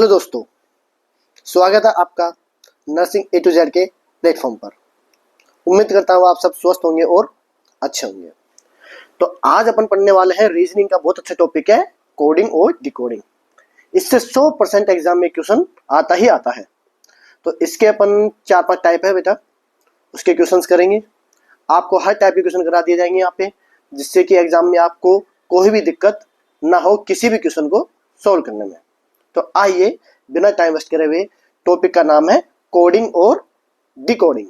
Hello दोस्तों, स्वागत है आपका नर्सिंग ए टू जेड के प्लेटफॉर्म पर। उम्मीद करता हूँ आप सब स्वस्थ होंगे और अच्छे होंगे। तो आज अपन पढ़ने वाले हैं रीजनिंग का बहुत अच्छा टॉपिक है कोडिंग और डिकोडिंग। इससे 100% एग्जाम में क्वेश्चन आता ही आता है। तो इसके अपन 4-5 टाइप है बेटा, उसके क्वेश्चंस करेंगे। आपको हर टाइप के क्वेश्चन करा दिए जाएंगे यहाँ पे, जिससे कि एग्जाम में आपको कोई भी दिक्कत ना हो किसी भी क्वेश्चन को सोल्व करने में। तो आइए बिना टाइम वेस्ट करे हुए, टॉपिक का नाम है कोडिंग और डिकोडिंग।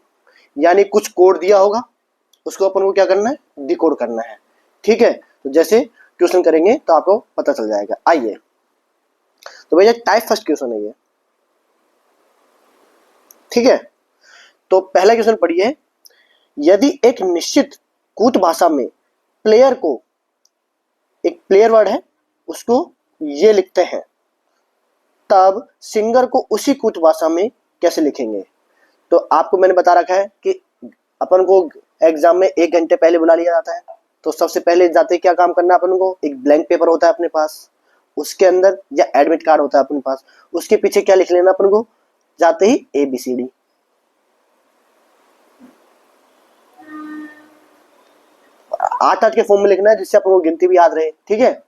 यानी कुछ कोड दिया होगा, उसको अपन को क्या करना है, डिकोड करना है। ठीक है, तो जैसे क्वेश्चन करेंगे तो आपको पता चल जाएगा। आइए तो भैया टाइप फर्स्ट क्वेश्चन है ये। ठीक है, तो पहला क्वेश्चन पढ़िए। यदि एक निश्चित कूट भाषा में प्लेयर को, एक प्लेयर वर्ड है उसको ये लिखते हैं, तब सिंगर को उसी कूट भाषा में कैसे लिखेंगे। तो आपको मैंने बता रखा है कि अपन को एग्जाम में 1 घंटे पहले बुला लिया जाता है। तो सबसे पहले जाते क्या काम करना है, अपन को एक ब्लैंक पेपर होता है अपने पास, उसके अंदर या एडमिट कार्ड होता है अपने पास, उसके पीछे क्या लिख लेना अपन को, जाते ही ABCD। आठ के फॉर्म में लिखना है, जिससे अपन को गिनती भी याद रहे। ठीक है,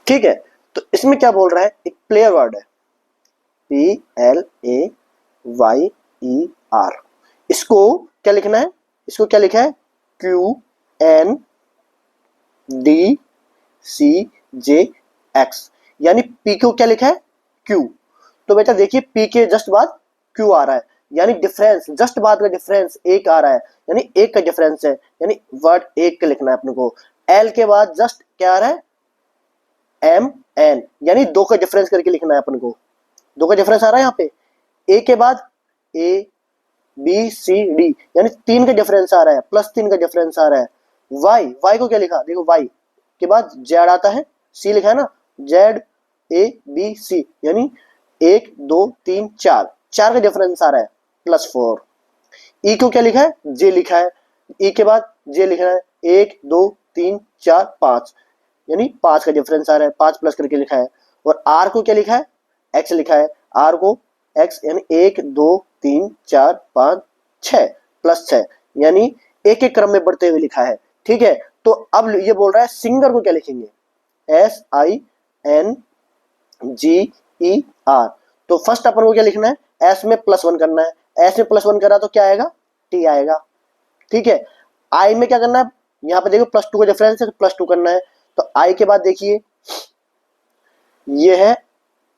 ठीक है। तो इसमें क्या बोल रहा है, एक प्लेयर वर्ड है PLAYER। इसको क्या लिखना है, इसको क्या लिखा है QNDCJX, यानी P को क्या लिखा है Q। तो बेटा देखिए P के जस्ट बाद Q आ रहा है, यानी डिफरेंस, जस्ट बाद का डिफरेंस एक आ रहा है, यानी एक का डिफरेंस है, यानी वर्ड एक का लिखना है अपने को। L के बाद जस्ट क्या आ रहा है MN, यानी 2 का डिफरेंस करके लिखना है अपन को। 2 का डिफरेंस आ रहा है यहाँ पे। A के बाद ABCD, यानी 3 का डिफरेंस आ रहा है, +3 का डिफरेंस आ रहा है। Y को क्या लिखा, देखो Y के बाद Z आता है, C लिखा है ना, ZABC, यानी 1 2 3 4, 4 का डिफरेंस आ रहा है, +4। E को क्या लिखा है, J लिखा है, E के बाद J लिखा है, 1 2 3 4 5, यानी 5 का डिफरेंस आ रहा है, 5 प्लस करके लिखा है। और R को क्या लिखा है, X लिखा है, R को X, यानी 1 2 3 4 5 6 +6, यानी एक एक क्रम में बढ़ते हुए लिखा है। ठीक है, तो अब ये बोल रहा है सिंगर को क्या लिखेंगे, SINGER। तो फर्स्ट अपन को क्या लिखना है, S में +1 करना है, S में +1 करा तो क्या आएगा, T आएगा। ठीक है, I में क्या करना है, यहाँ पे देखो +2 का डिफरेंस है तो +2 करना है। तो I के बाद देखिए ये है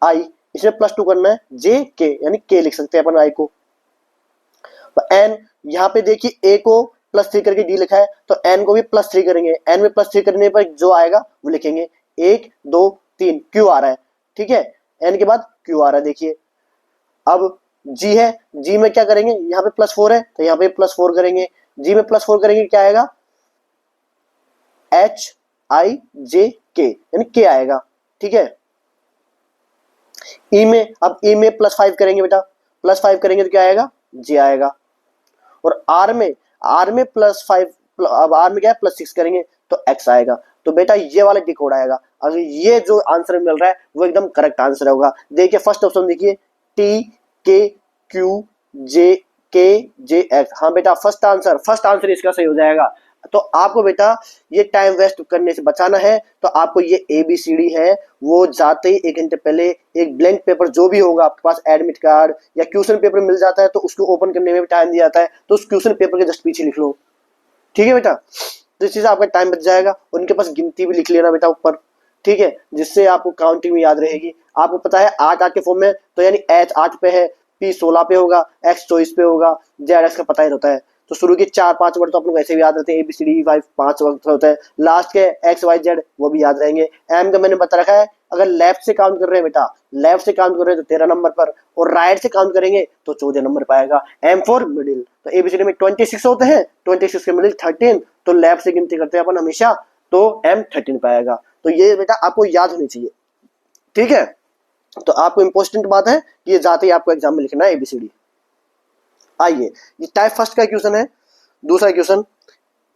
I, इसमें +2 करना है, JK, यानी K लिख सकते हैं अपन I को। तो N, यहाँ पे देखिए A को +3 करके D लिखा है, तो N को भी +3 करेंगे, N में +3 करने पर जो आएगा वो लिखेंगे, 1 2 3 Q आ रहा है। ठीक है, N के बाद Q आ रहा है, देखिए। अब G है, G में क्या करेंगे, यहाँ पे +4 है तो यहाँ पे +4 करेंगे, G में +4 करेंगे क्या आएगा, HIJK, यानी K आएगा। ठीक है, E में, अब E में +5 करेंगे बेटा, +5 करेंगे तो क्या आएगा, J आएगा। और R में +5, अब R में क्या है +6 करेंगे तो X आएगा। तो बेटा ये वाला डिकोड आएगा। अगर ये जो आंसर मिल रहा है वो एकदम करेक्ट आंसर होगा। देखिए फर्स्ट ऑप्शन देखिए, TKQJKJX। हाँ बेटा फर्स्ट आंसर इसका सही हो जाएगा। तो आपको बेटा ये टाइम वेस्ट करने से बचाना है, तो आपको ये ABCD है वो जाते ही 1 घंटे पहले एक ब्लैंक पेपर जो भी होगा आपके पास, एडमिट कार्ड या क्वेश्चन पेपर मिल जाता है तो उसको ओपन करने में भी टाइम दिया जाता है, तो उस क्वेश्चन पेपर के जस्ट पीछे लिख लो। ठीक है बेटा, तो इस चीज आपका टाइम बच जाएगा। उनके पास गिनती भी लिख लेना बेटा ऊपर। ठीक है, जिससे आपको काउंटिंग भी याद रहेगी। आपको पता है 8 के फॉर्म में, तो यानी H 8 पे है, P 16 पे होगा, X 24 पे होगा, ZX का पता ही रहता है। तो शुरू के 4-5 वर्ड तो आप लोग वैसे भी याद रहते हैं, ABCD 5 वर्ड होता है, लास्ट के XYZ वो भी याद रहेंगे। M का मैंने बता रखा है, अगर लेफ्ट से काउंट कर रहे हैं बेटा, लेफ्ट से काउंट कर रहे हैं तो 13 नंबर पर, और राइट से काउंट करेंगे तो 14 नंबर पर आएगा। M फॉर मिडिल, तो ABCD में 26 होते हैं, 26 के मिडिल 13, तो लेफ्ट से गिनती करते हैं अपन हमेशा, तो M 13 पे आएगा। तो ये बेटा आपको याद होनी चाहिए। ठीक है, तो आपको इंपॉर्टेंट बात है कि ये जाते ही आपको एग्जाम में लिखना है ABCD। आइए, ये टाइप फर्स्ट का क्वेश्चन है। दूसरा question,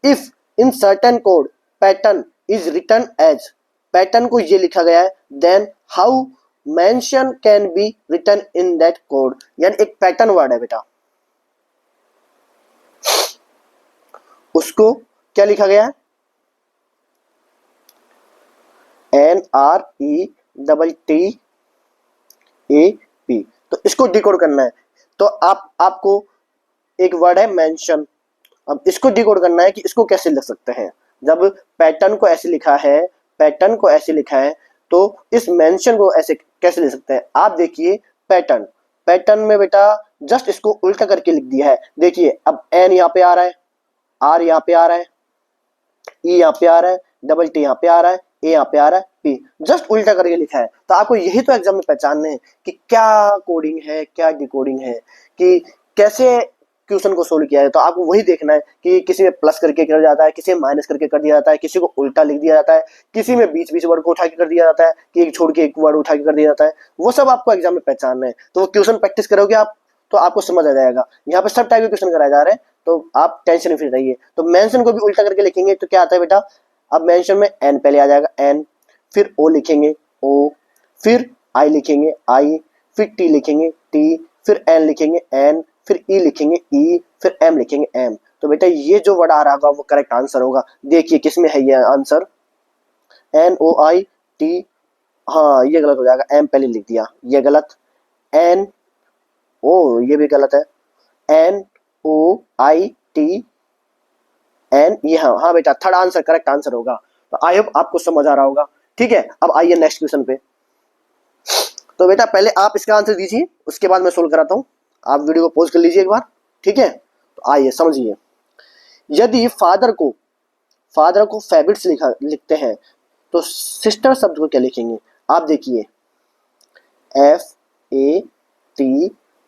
if in certain code pattern is written as, pattern को ये लिखा गया है, then how mention can be written in that code. यानी एक पैटर्न वर्ड है बेटा, उसको क्या लिखा गया है, NRETTAP, तो इसको डिकोड करना है। तो आपको एक वर्ड है मेंशन, अब इसको डिकोड करना है कि इसको कैसे लिख सकते हैं। जब पैटर्न को ऐसे लिखा है, पैटर्न को ऐसे लिखा है, तो इस मेंशन को ऐसे कैसे लिख सकते हैं। आप देखिए पैटर्न, पैटर्न में बेटा जस्ट इसको उल्टा करके लिख दिया है। देखिए अब एन यहाँ पे आ रहा है, आर यहाँ पे आ रहा है, ई यहाँ पे आ रहा है, डबल टी यहाँ पे आ रहा है, ए यहाँ पे आ रहा है, पी जस्ट उल्टा करके लिखा है। तो आपको यही तो एग्जाम में पहचानना है कि क्या कोडिंग है, क्या डिकोडिंग है, कि कैसे क्वेश्चन को सोल्व किया है। तो आपको वही देखना है कि किसी में प्लस करके कर जाता है, किसी में माइनस करके कर दिया जाता है, किसी को उल्टा लिख दिया जाता है, किसी में बीच बीच वर्ड को उठा के कर दिया जाता है, कि एक छोड़ के एक वर्ड उठा के कर दिया जाता है। वो सब आपको एग्जाम में पहचानना है। तो वो क्वेश्चन प्रैक्टिस करोगे आप, तो आपको समझ आ जाएगा। यहाँ पे सब टाइप के क्वेश्चन कराए जा रहे हैं, तो आप टेंशन फ्री रहिए। तो मेंशन को भी उल्टा करके लिखेंगे तो क्या आता है बेटा, अब मेंशन में एन पहले आ जाएगा, एन, फिर ओ लिखेंगे, ओ, फिर आई लिखेंगे, आई, फिर टी लिखेंगे, टी, फिर एन लिखेंगे, एन, फिर ई लिखेंगे, ई, फिर एम लिखेंगे, एम। तो बेटा ये जो वर्ड आ रहा होगा वो करेक्ट आंसर होगा। देखिए किसमें है ये answer, N O I T, हाँ ये गलत हो जाएगा, एम पहले लिख दिया, ये गलत, एन ओ ये भी गलत है, N O I T N, ये हाँ हाँ बेटा थर्ड आंसर करेक्ट आंसर होगा। तो आई होप आपको समझ आ रहा होगा। ठीक है, अब आइए नेक्स्ट क्वेश्चन पे। तो बेटा पहले आप इसका आंसर दीजिए, उसके बाद मैं सोल्व कराता हूँ। आप वीडियो को पॉज कर लीजिए एक बार, ठीक है। तो आइए समझिए, यदि फादर को फेबिट्स लिखते हैं तो सिस्टर शब्द को क्या लिखेंगे। आप देखिए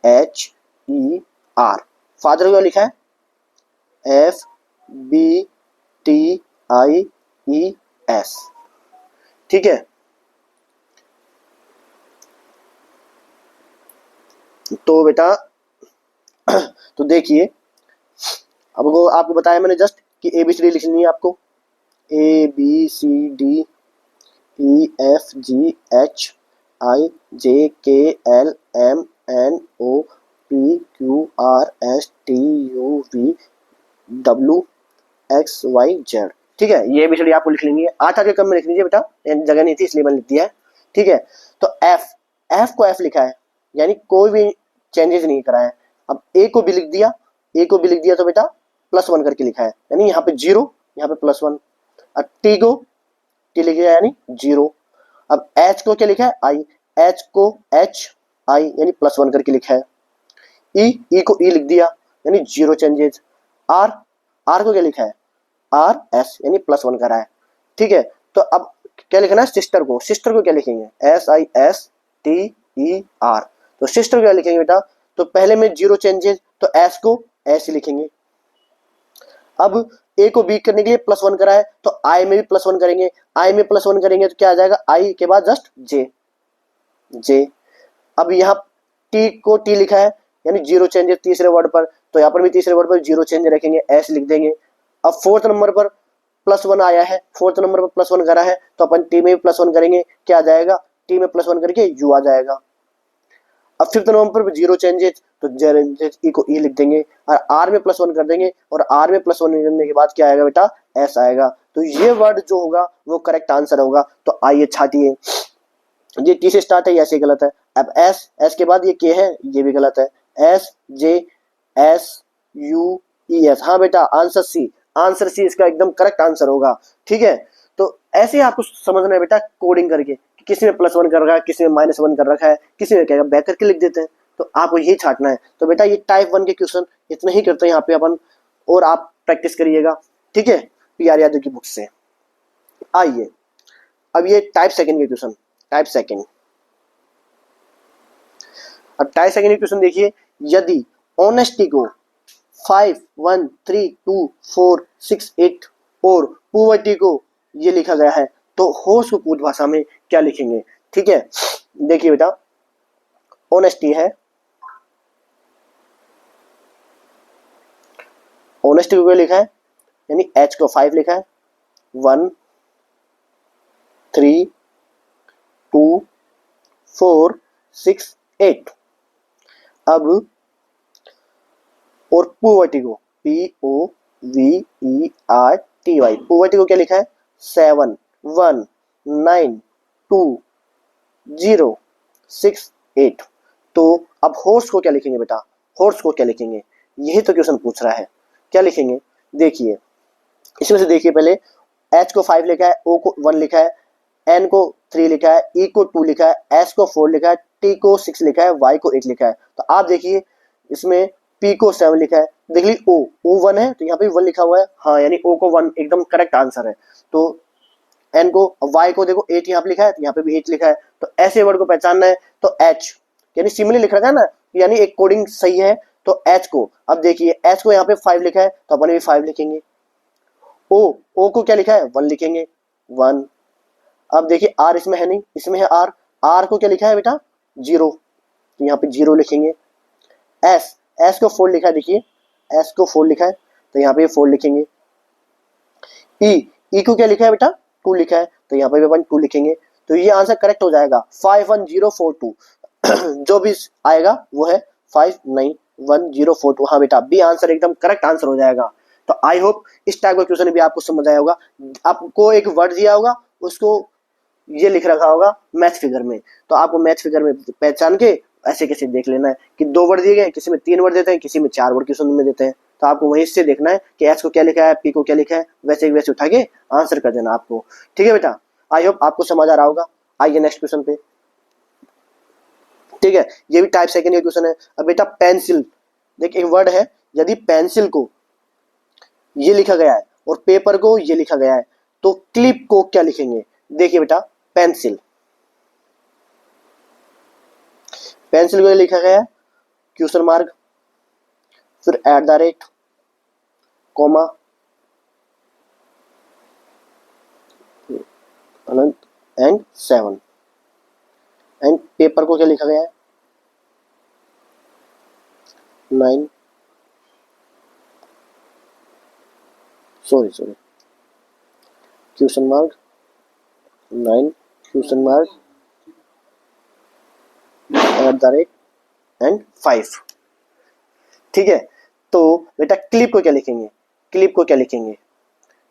FATHER, फादर को लिखा है FBTIES, ठीक है। तो बेटा तो देखिए, अब आपको बताया मैंने जस्ट कि ABCD लिखनी है आपको, ABCD EFGHIJKLMNOPQRSTUVWXYZ, ठीक है। ये ABCD आपको लिख लेंगे, 8 के कम में लिख लीजिए बेटा, जगह नहीं थी इसलिए मैंने लिख दिया है, ठीक है। तो F को F लिखा है, यानी कोई भी चेंजेस नहीं करा है। अब A को भी लिख दिया, तो बेटा +1 करके लिखा है, यानी यहाँ पे 0, यहाँ पे +1। अब T को T लिख दिया यानी 0। अब H को क्या लिखा है, I, H को HI यानी +1 करके लिखा है। E को E लिख दिया यानी 0 चेंजेस। R को क्या लिखा है, RS यानी +1 करा है, ठीक है। तो अब क्या लिखना है, सिस्टर को क्या लिखेंगे, SISTER। तो सिस्टर को क्या लिखेंगे बेटा, तो पहले में 0 चेंजेस, तो S को S ही लिखेंगे। अब A को B करने के लिए +1 करा है, तो I में भी +1 करेंगे, तो क्या आ जाएगा, I के बाद जस्ट J। अब यहाँ T को T लिखा है यानी 0 चेंजेस तीसरे वर्ड पर, तो यहाँ पर भी तीसरे वर्ड पर 0 चेंज रखेंगे, S लिख देंगे। अब फोर्थ नंबर पर +1 आया है, फोर्थ नंबर पर +1 करा है, तो अपन T में भी +1 करेंगे, क्या आ जाएगा, T में +1 करके U आ जाएगा। अब फिफ्थ नंबर पर 0 चेंजेस, तो E को E लिख देंगे, और R में +1 कर देंगे, और R में +1 करने के बाद क्या आएगा बेटा, S आएगा। तो ये वर्ड जो होगा वो करेक्ट आंसर होगा। तो आइए छाटिए, ये T से स्टार्ट है, ऐसे गलत है। अब S के बाद ये K है, ये भी गलत है। SJSUES, हाँ बेटा आंसर C इसका एकदम करेक्ट आंसर होगा, ठीक है। तो ऐसे आपको समझना है बेटा कोडिंग करके, किसी में +1 कर रखा है, किसी में -1 कर रखा है, किसी में क्या बैक करके लिख देते हैं, तो आपको यही छाटना है। तो बेटा ये टाइप 1 के क्वेश्चन इतना ही करते हैं यहाँ पे अपन, और आप प्रैक्टिस करिएगा, ठीक है, PR यादव की बुक से। आइए अब ये टाइप सेकंड के क्वेश्चन, टाइप सेकंड के क्वेश्चन देखिए, यदि ऑनेस्टी को 5 1 3 2 4 6 8 और पुअर्टी को ये लिखा गया है, तो होश को पूर्व भाषा में क्या लिखेंगे, ठीक है। देखिए बेटा ऑनेस्टी है, ऑनेस्टी को क्या लिखा है, यानी एच को 5 लिखा है, 1 3 2 4 6 8। अब और पुवर्टी को POVERTY, पुवर्टी को क्या लिखा है, 7 1 9 2 0 6 8। तो अब हॉर्स को क्या लिखेंगे बेटा, हॉर्स को क्या लिखेंगे, यही तो क्वेश्चन पूछ रहा है। क्या लिखेंगे, देखिए इसमें से देखिए, पहले एच को 5 लिखा है, ओ को 1 लिखा है, एन को 3 लिखा है, ई को 2 लिखा है, एस को 4 लिखा है, टी को 6 लिखा है, वाई को 8 लिखा है। तो आप देखिए इसमें पी को 7 लिखा है, देख ली ओ 1 है तो यहाँ पे 1 लिखा हुआ है, हाँ यानी ओ को 1 एकदम करेक्ट आंसर है। तो एन को, वाई को देखो 8 यहाँ पे लिखा है, तो यहाँ पे भी 8 लिखा है। तो ऐसे वर्ड को पहचानना है तो एच यानी सिमिलर लिख रखा है ना, यानी एक कोडिंग सही है। तो एच को, अब देखिए एच को यहाँ पे 5 लिखा है तो अपन भी 5 लिखेंगे। ओ को क्या लिखा है, 1 लिखेंगे, 1। अब देखिए आर इसमें है नहीं, इसमें है आर, आर को क्या लिखा है बेटा, 0, तो यहाँ पे 0 लिखेंगे। एस को 4 लिखा है, देखिए एस को 4 लिखा है तो यहाँ पे 4 लिखेंगे। ई को क्या लिखा है बेटा, 2 लिखा है तो यहाँ पे भी अपन 2 लिखेंगे। तो ये आंसर करेक्ट हो जाएगा 51042। जो भी आएगा वो है 5911042। हाँ बेटा, बी आंसर एकदम करेक्ट आंसर हो जाएगा। तो आई होप इस टाइप का क्वेश्चन भी आपको समझ आया होगा। आपको एक वर्ड दिया होगा, उसको ये लिख रखा होगा मैथ फिगर में, तो आपको मैथ फिगर में पहचान के ऐसे कैसे देख लेना है कि 2 वर्ड दिए गए, किसी में 3 वर्ड देते हैं, किसी में 4 वर्ड क्वेश्चन में देते हैं। तो आपको वहीं से देखना है कि एच को क्या लिखा है, पी को क्या लिखा है, वैसे वैसे उठा के आंसर कर देना आपको। ठीक है बेटा, आई होप आपको समझ आ रहा होगा। आइए नेक्स्ट क्वेश्चन पे। ठीक है, ये भी टाइप सेकंड का क्वेश्चन है। अब बेटा पेंसिल, देख एक वर्ड है, यदि पेंसिल को ये लिखा गया है और पेपर को ये लिखा गया है तो क्लिप को क्या लिखेंगे। देखिए बेटा पेंसिल, पेंसिल को लिखा गया है क्वेश्चन मार्क, फिर @ comma Anant and 7। And paper को क्या लिखा गया है, 9 sorry question mark 9 question mark @ and 5। ठीक है, तो बेटा क्लिप को क्या लिखेंगे, क्लिप को क्या लिखेंगे।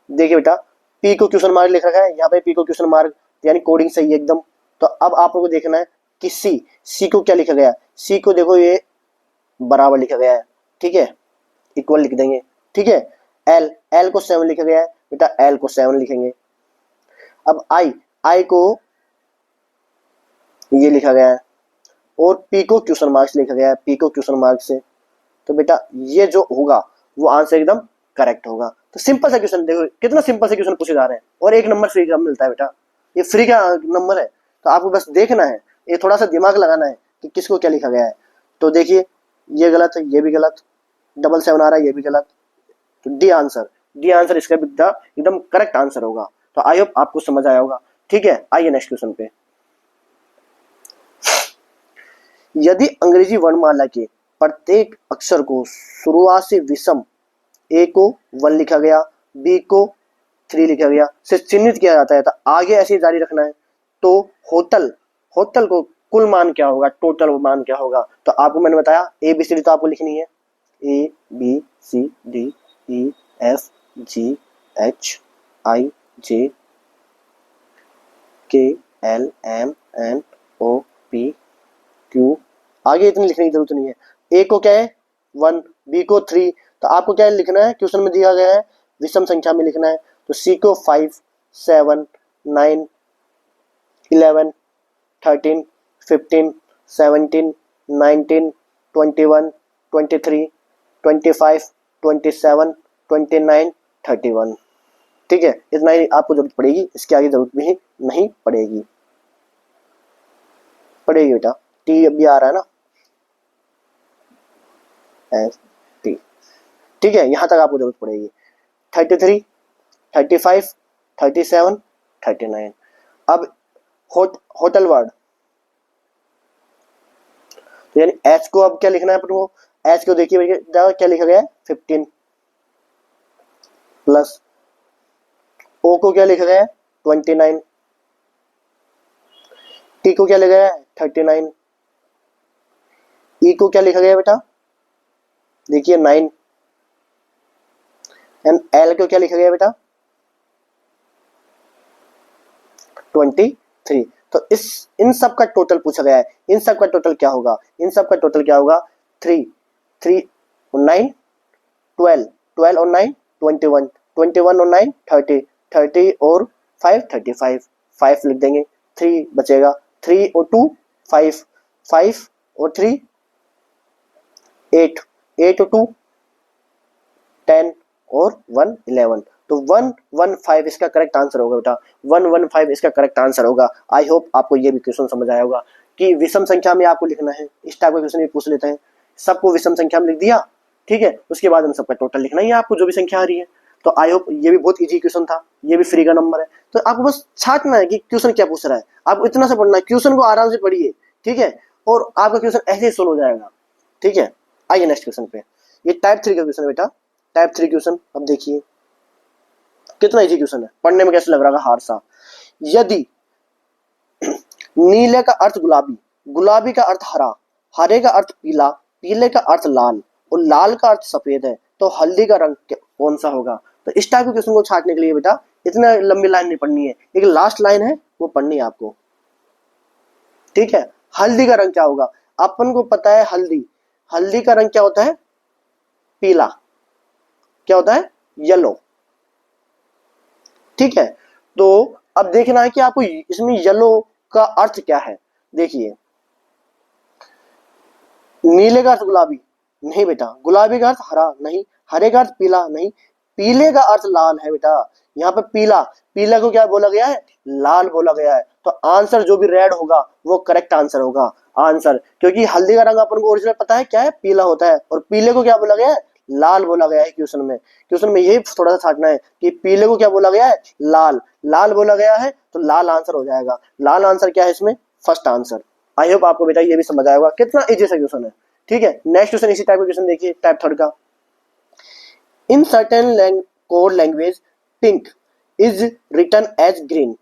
देखिए बेटा पी को क्वेश्चन मार्क लिख रखा है, यहाँ पे पी को क्वेश्चन मार्क, यानी कोडिंग सही है एकदम। तो अब आप लोगों को देखना है कि सी को क्या लिखा गया है। सी को देखो ये बराबर लिखा गया है, ठीक है, इक्वल लिख देंगे। ठीक है, एल को 7 लिखा गया है, बेटा एल को 7 लिखेंगे। अब आई को ये लिखा गया है और पी को क्वेश्चन मार्क से लिखा गया है, पी को क्वेश्चन मार्क से। तो बेटा ये जो होगा वो आंसर एकदम करेक्ट होगा। तो सिंपल सा क्वेश्चन, देखो कितना सिंपल से क्वेश्चन पूछे जा रहे हैं और 1 नंबर फ्री का मिलता है बेटा, ये फ्री का नंबर है। तो आपको बस देखना है, ये थोड़ा सा दिमाग लगाना है कि किसको क्या लिखा गया है। तो देखिए ये गलत है, ये भी गलत, 7 आ रहा है, ये भी गलत। तो डी आंसर इसका एकदम करेक्ट आंसर होगा। तो आई होप आपको समझ आया होगा। ठीक है, आइए नेक्स्ट क्वेश्चन पे। यदि अंग्रेजी वर्णमाला के प्रत्येक अक्षर को शुरुआत से विषम, ए को 1 लिखा गया, बी को 3 लिखा गया, से चिन्हित किया जाता है, तो आगे ऐसे जारी रखना है। तो होटल को कुल मान क्या होगा, टोटल मान क्या होगा। तो आपको मैंने बताया ABCD तो आपको लिखनी है, ABCDEFGHIJKLMNOP, आगे इतनी लिखने की जरूरत नहीं है। ए को क्या है 1, बी को 3, तो आपको क्या लिखना है, क्वेश्चन में दिया गया है विषम संख्या में लिखना है। तो सी को 5 7 9 11 13 15 17 19 21 23 25 27 29 31। ठीक है, इतना ही आपको जरूरत पड़ेगी, इसके आगे जरूरत भी नहीं पड़ेगी बेटा। टी अभी आ रहा है ना, एस टी। ठीक है, यहां तक आपको जरूरत पड़ेगी। 33 35 37 39। अब होटल वर्ड, तो यानी एच को अब क्या लिखना है अपन को, एच को देखिए क्या लिखा गया है 15, प्लस ओ को क्या लिखा गया है 29, टी को क्या लिखा गया है 39, ई को क्या लिखा गया है बेटा देखिए 9, एंड एल को क्या लिखा गया है बेटा 23। तो इस इन सब का टोटल पूछा गया है, इन सब का टोटल क्या होगा, इन सब का टोटल क्या होगा 3 3 और 9 12, 12 और 9 21, 21 और 9 30, 30 और 5 35, 5 लिख देंगे, 3 बचेगा, 3 और 2 5, 5 और 3 8, 8 और 2 10 और 1 11। तो 115 इसका करेक्ट आंसर होगा बेटा, 115 इसका करेक्ट आंसर होगा। आई होप आपको ये भी क्वेश्चन समझ आया होगा कि विषम संख्या में आपको लिखना है, इस टाइप का क्वेश्चन भी पूछ लेते हैं, सबको विषम संख्या में लिख दिया, ठीक है, उसके बाद हम सबका टोटल लिखना ही है आपको जो भी संख्या आ रही है। तो आई होप ये भी बहुत इजी क्वेश्चन था, ये भी फ्री का नंबर है, तो आपको बस छाटना है कि क्वेश्चन क्या पूछ रहा है, आपको इतना सा पढ़ना है, क्वेश्चन को आराम से पढ़िए, ठीक है, और आपका क्वेश्चन ऐसे ही सोल्व हो जाएगा, ठीक है। आइए नेक्स्ट क्वेश्चन पे, ये टाइप 3 का क्वेश्चन है बेटा, टाइप 3 क्वेश्चन। अब देखिए कितना इजी क्वेश्चन है, पढ़ने में कैसे लग रहा है हार्ड सा। यदि नीले का अर्थ गुलाबी, गुलाबी का अर्थ हरा, हरे का अर्थ पीला, पीले का अर्थ लाल और लाल का अर्थ सफेद है, तो हल्दी का रंग कौन सा होगा। तो इस टाइप के क्वेश्चन को छाटने के लिए बेटा इतना लंबी लाइन नहीं पढ़नी है, एक लास्ट लाइन है वो पढ़नी है आपको, ठीक है। हल्दी का रंग क्या होगा, अपन को पता है हल्दी, हल्दी का रंग क्या होता है पीला, क्या होता है येलो, ठीक है। तो अब देखना है कि आपको इसमें येलो का अर्थ क्या है। देखिए नीले का अर्थ गुलाबी नहीं बेटा, गुलाबी का अर्थ हरा नहीं, हरे का अर्थ पीला नहीं, पीले का अर्थ लाल है बेटा, यहाँ पे पीला, पीला को क्या बोला गया है लाल बोला गया है, तो आंसर जो भी रेड होगा वो करेक्ट आंसर होगा आंसर, क्योंकि हल्दी का रंग अपन को ओरिजिनल पता है क्या है पीला होता है, और पीले को क्या बोला गया है लाल बोला गया है। क्वेश्चन में यही थोड़ा सा छाटना है कि पीले को क्या बोला गया है लाल, लाल बोला गया है तो लाल आंसर हो जाएगा। लाल आंसर क्या है इसमें फर्स्ट आंसर। आई होप आपको बेटा ये भी समझ आएगा, कितना इजी सा क्वेश्चन है, ठीक है। नेक्स्ट क्वेश्चन इसी टाइप का क्वेश्चन देखिए, टाइप 3 का। In certain code language pink is written as green,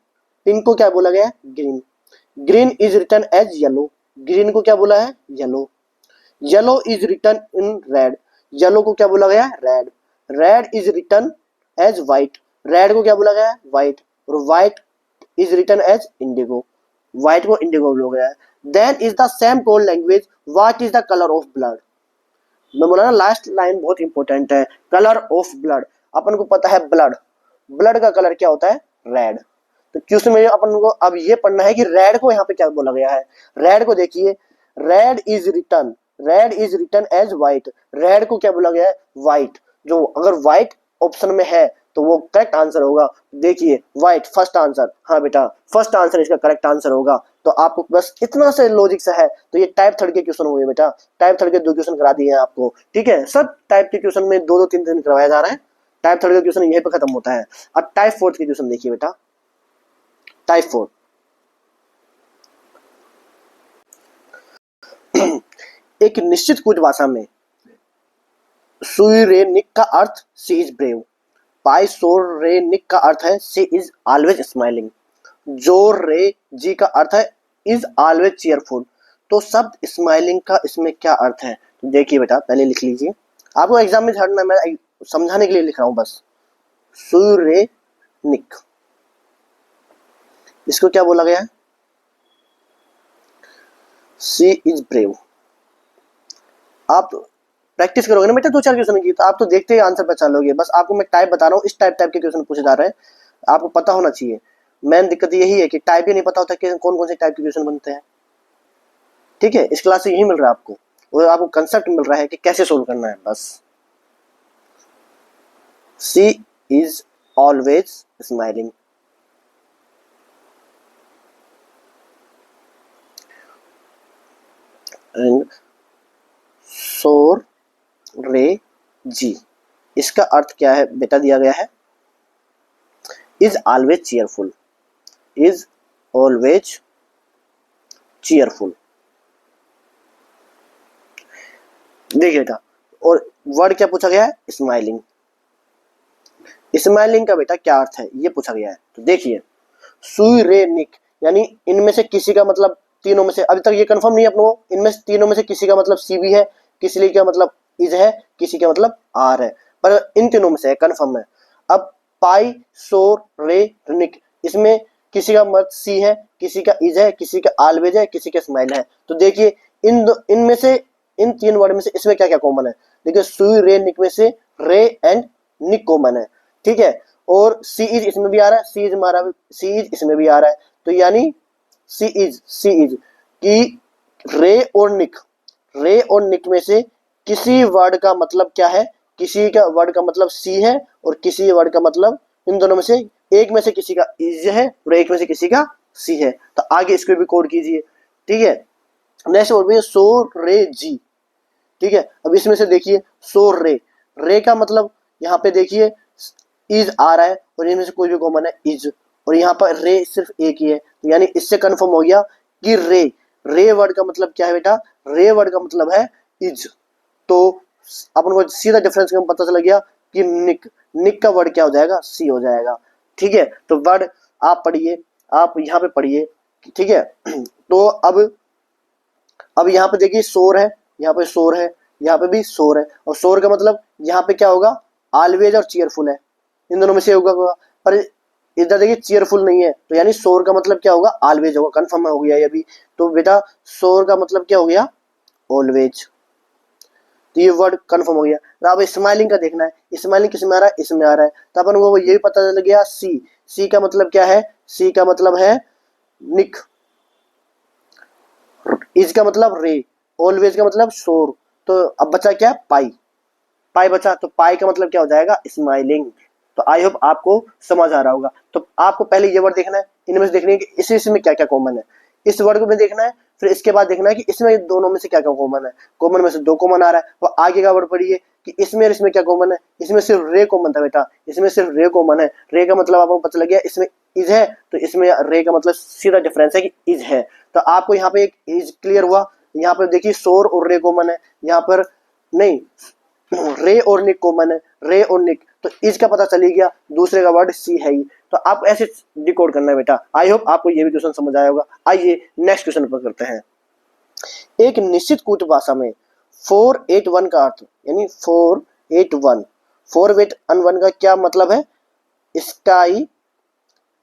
pink को क्या बोला गया है green, green is written as yellow, green को क्या बोला है yellow, yellow is written in red, yellow को क्या बोला गया है red, red is written as white, red को क्या बोला गया है व्हाइट, और white is written as Indigo, white को इंडिगो बोला गया है। Then is the same code language what is the colour of blood, मैं बोला ना लास्ट लाइन बहुत इंपॉर्टेंट है, कलर ऑफ ब्लड, अपन को पता है ब्लड, ब्लड का कलर क्या होता है रेड, तो क्वेश्चन में अपन को अब ये पढ़ना है कि रेड को यहाँ पे क्या बोला गया है। रेड को देखिए, red is written as white, red को क्या बोला गया है व्हाइट, जो अगर व्हाइट ऑप्शन में है तो वो करेक्ट आंसर होगा। देखिए व्हाइट फर्स्ट आंसर, हाँ बेटा फर्स्ट आंसर इसका करेक्ट आंसर होगा। तो आपको बस इतना से लॉजिक से है, तो ये टाइप 3 के क्वेश्चन हुए बेटा, टाइप 3 के 2 क्वेश्चन करा दिए हैं आपको, ठीक है। सब टाइप के क्वेश्चन में 2-2 3-3 करवाया जा रहा है, टाइप 3 का क्वेश्चन यहीं पे खत्म होता है। अब टाइप 4 के क्वेश्चन देखिए बेटा, टाइप 4 एक निश्चित कुछ भाषा में सुइरेनिक का अर्थ सी इज ब्रेव, पाइसोरेनिक का अर्थ है सी इज ऑलवेज स्माइलिंग, जोरे जी का अर्थ है इज ऑलवेज चीयरफुल। तो शब्द स्माइलिंग का इसमें क्या अर्थ है, तो देखिए बेटा पहले लिख लीजिए, आपको एग्जाम में छाड़ना, मैं समझाने के लिए लिख रहा हूं बस। सुइरेनिक इसको क्या बोला गया है सी इज ब्रेव। आप प्रैक्टिस करोगे ना बेटा 2-4 क्वेश्चन की, तो आप तो देखते ही आंसर पहचान लोगे। बस आपको मैं टाइप बता रहा हूँ, इस टाइप के क्वेश्चन पूछे जा रहे हैं, आपको पता होना चाहिए। मेन दिक्कत यही है कि टाइप ही नहीं पता होता कि कौन कौन से टाइप के क्वेश्चन बनते हैं, ठीक है। इस क्लास से यही मिल रहा है आपको, और आपको कंसेप्ट मिल रहा है कि कैसे सोल्व करना है बस। सी इज ऑलवेज स्माइलिंग, एंड सोर रे जी, इसका अर्थ क्या है बेटा दिया गया है is always cheerful, is always cheerful. देखिए बेटा, और वर्ड क्या पूछा गया है स्माइलिंग, स्माइलिंग का बेटा क्या अर्थ है ये पूछा गया है। तो देखिए सुई रे निक, यानी इनमें से किसी का मतलब, तीनों में से अभी तक ये कंफर्म नहीं है अपनों, इनमें से तीनों में से किसी का मतलब सी भी है, किसी का मतलब इज है, किसी का मतलब आर है, पर इन तीनों में से कंफर्म है। अब पाई सोर रे निक, इसमें किसी का मत सी है, किसी का इज है, किसी का ऑलवेज है, किसी का स्माइल है। तो देखिए इनमें से, इन तीन वर्ड में से इसमें क्या क्या कॉमन है। देखिए सुई रे निक में से रे एंड निक कॉमन है, ठीक है। और सी इज इसमें भी आ रहा है, सी इज इसमें भी आ रहा है। तो यानी सी इज कि रे और निक में से किसी वर्ड का मतलब क्या है, किसी का वर्ड का मतलब सी है और किसी वर्ड का मतलब, इन दोनों में से एक में से किसी का इज है और एक में से किसी का सी है। तो आगे इसको भी कोड कीजिए, ठीक है। नेक्स्ट वर्ड में सो रे जी, ठीक है। अब इसमें से देखिए सो रे का मतलब यहाँ पे देखिए इज आ रहा है और इनमें से कोई भी कॉमन है इज, और यहाँ पर रे सिर्फ एक ही है। तो यानी इससे कंफर्म हो गया कि रे वर्ड का मतलब क्या है बेटा, रे वर्ड का मतलब है इज। तो अपन को सीधा डिफरेंस पता चल गया कि निक का वर्ड क्या हो जाएगा, सी हो जाएगा, ठीक है। तो वर्ड आप पढ़िए, आप यहाँ पे पढ़िए, ठीक है। तो अब यहाँ पे देखिए शोर है, यहाँ पे शोर है, यहाँ पे भी शोर है, और शोर का मतलब यहाँ पे क्या होगा, ऑलवेज और चीयरफुल है, इन दोनों में से होगा। पर इधर देखिए चीयरफुल नहीं है, तो यानी शोर का मतलब क्या होगा, ऑलवेज होगा, कंफर्म हो गया ये भी। तो बेटा शोर का मतलब क्या हो गया, ऑलवेज। तो ये वर्ड कंफर्म हो गया। अब स्माइलिंग का देखना है, स्माइलिंग किस में आ रहा है, इसमें आ रहा है। तो अपन को ये भी पता चल गया सी का मतलब क्या है, सी का मतलब है निक, इज का मतलब रे, ऑलवेज का मतलब शोर। तो अब बचा क्या, पाई बचा। तो पाई का मतलब क्या हो जाएगा, स्माइलिंग। तो आई होप आपको समझ आ रहा होगा। तो आपको पहले ये वर्ड देखना है, इनमें से देखना है कि इसमें क्या क्या कॉमन है, इस वर्ड को में देखना है, फिर इसके बाद देखना है कि इसमें दोनों में से क्या क्या कॉमन है। कॉमन में से दो कॉमन आ रहा है, और आगे का वर्ड पढ़िए कि इसमें और इसमें क्या कॉमन है। इसमें सिर्फ रे कॉमन था बेटा, इसमें सिर्फ रे कॉमन है। रे का मतलब आपको पता लग गया, इसमें इज है, तो इसमें रे का मतलब सीधा डिफरेंस है कि इज है। तो आपको यहाँ पे एक इज क्लियर हुआ। यहाँ पर देखिए शोर और रे कॉमन है, यहाँ पर नहीं, रे और निक कॉमन है, रे और निक। तो इज का पता चली गया, दूसरे का वर्ड सी है ही। तो आप ऐसे डिकोड करना है बेटा। आई होप आपको ये भी क्वेश्चन समझ आया होगा। आइए नेक्स्ट क्वेश्चन पर करते हैं। एक निश्चित कूट भाषा में 481 का अर्थ, यानी 481, 481 का क्या मतलब है, स्काई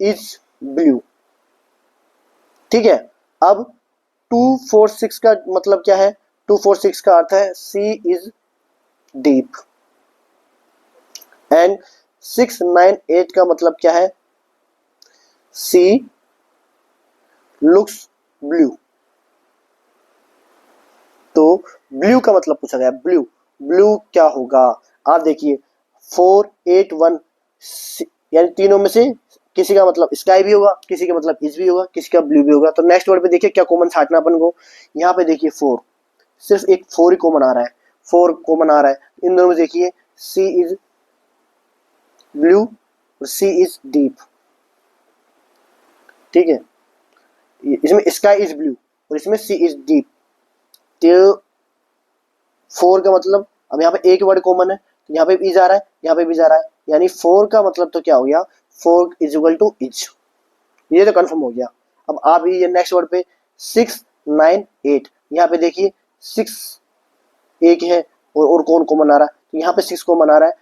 इज ब्लू, ठीक है। अब 246 का मतलब क्या है, 246 का अर्थ है सी इज डीप, एंड 698 का मतलब क्या है, सी लुक्स ब्लू। तो ब्लू का मतलब पूछा गया, ब्लू क्या होगा। आप देखिए 481, यानी तीनों में से किसी का मतलब स्काई भी होगा, किसी का मतलब इज भी होगा, किसी का ब्लू भी होगा। तो नेक्स्ट वर्ड पे देखिए क्या कॉमन छाटना अपन को। यहाँ पे देखिए 4, सिर्फ एक 4 ही कॉमन आ रहा है, 4 कॉमन आ रहा है। इन दोनों में देखिए सी इज ब्लू और सी इज डीप, ठीक है। इसमें स्काई इज ब्लू और इसमें सी इज डीप। तो 4 का मतलब, अब यहाँ पे एक वर्ड कॉमन है, तो यहाँ पे इज आ रहा है, यहाँ पे भी जा रहा है, यानी 4 का मतलब तो क्या हो गया, 4 इज इक्वल टू इज। ये तो कंफर्म हो गया। अब आप ये नेक्स्ट वर्ड पे 698, यहाँ पे देखिए 6 एक है और कौन कॉमन आ रहा है, तो यहाँ पे 6 कॉमन आ रहा है।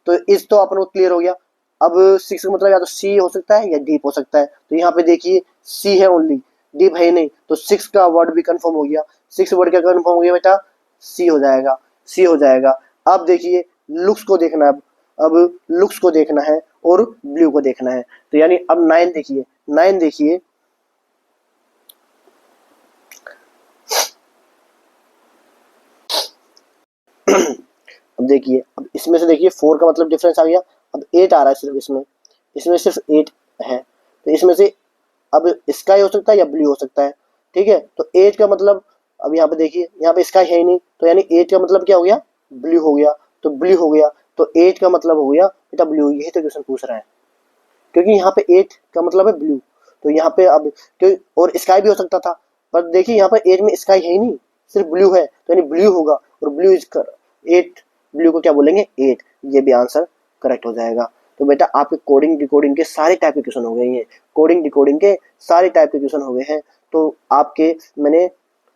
तो इस तो अपन को क्लियर हो गया। अब 6 का मतलब या तो सी हो सकता है या डीप हो सकता है। तो यहाँ पे देखिए सी है ओनली, डीप है ही नहीं। तो 6 का वर्ड भी कंफर्म हो गया। 6 वर्ड क्या कंफर्म हो गया बेटा, सी हो जाएगा, सी हो जाएगा। अब देखिए लुक्स को देखना है, अब लुक्स को देखना है और ब्लू को देखना है। तो यानी अब 9 देखिए, 9 देखिए, अब देखिए, अब इसमें से देखिए 4 का मतलब डिफरेंस आ गया। अब 8 आ रहा है सिर्फ इसमें सिर्फ 8 है। तो इसमें से अब स्काई हो सकता है या ब्लू हो सकता है, ठीक है। तो 8 का मतलब, अब यहाँ पे देखिए, यहाँ पे स्काई है ही नहीं, तो यानी 8 का मतलब क्या हो गया, ब्लू हो गया। तो ब्लू हो गया, तो 8 का मतलब हो गया बेटा ब्लू। यही तो क्वेश्चन पूछ रहा है, क्योंकि यहाँ पे 8 का मतलब है ब्लू। तो यहाँ पे अब और स्काई भी हो सकता था, पर देखिए यहाँ पर 8 में स्काई है ही नहीं, सिर्फ ब्लू है, तो यानी ब्लू होगा। और ब्लू इज 8, ब्लू को क्या बोलेंगे 8। ये भी आंसर करेक्ट हो जाएगा। तो बेटा आपके कोडिंग डिकोडिंग के सारे टाइप के क्वेश्चन हो गए हैं, कोडिंग डिकोडिंग के सारे टाइप के क्वेश्चन हो गए हैं। तो आपके मैंने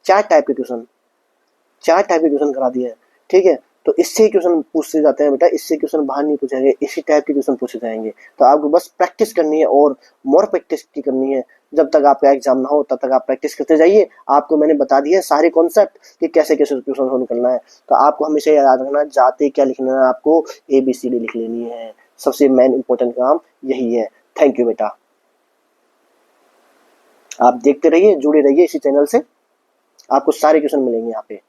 4 टाइप के क्वेश्चन करा दिए हैं, ठीक है। तो इससे क्वेश्चन पूछे जाते हैं बेटा, इससे क्वेश्चन बाहर नहीं पूछेंगे, इसी टाइप के क्वेश्चन पूछे जाएंगे। तो आपको बस प्रैक्टिस करनी है और मोर प्रैक्टिस की करनी है। जब तक आपका एग्जाम ना हो तब तक आप प्रैक्टिस करते जाइए। आपको मैंने बता दिया है सारे कॉन्सेप्ट कि कैसे कैसे क्वेश्चन सोल्व करना है। तो आपको हमेशा याद रखना, जाते क्या लिखना है, आपको ABCD लिख लेनी है, सबसे मेन इंपॉर्टेंट काम यही है। थैंक यू बेटा, आप देखते रहिए, जुड़े रहिए इसी चैनल से, आपको सारे क्वेश्चन मिलेंगे यहाँ पे।